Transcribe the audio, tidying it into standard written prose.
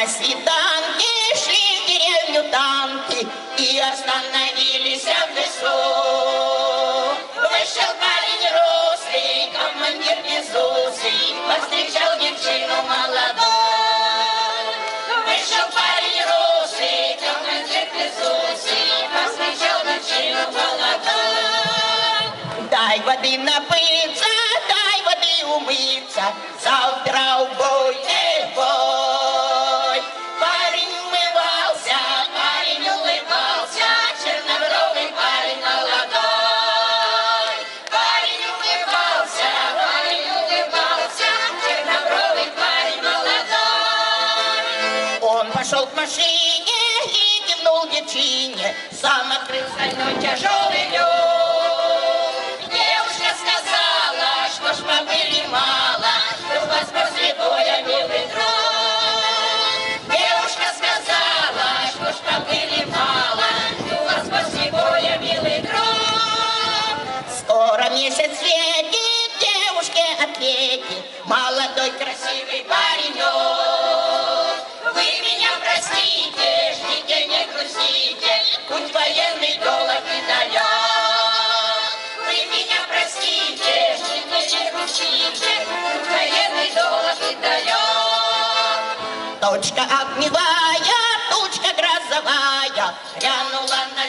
свиданке шли в деревню танки и остановились в лесу. Вышел парень рослый, командир безусый, повстречал девчину молодую. Вышел парень рослый, командир безусый, повстречал девчину молодую. Дай воды напыться, дай воды умыться, завтра в бой, бой. Парень умывался, парень улыбался, чернобровый парень молодой. Парень улыбался, чернобровый парень молодой. Он пошел к машине и кивнул девчине, сам открыл стальной тяжелый люк. Девушка сказала, что ж побыли мало, что вас после боя, милый друг. Девушка сказала, что ж побыли мало, что вас после боя, милый друг. Скоро месяц светит, девушке ответит молодой красивый паренек. Вы меня простите, ждите, не грустите, путь военный долг не дает. Вы меня простите, ждите, не грустите, путь военный долг не дает. Точка огневая, тучка грозовая, глянула на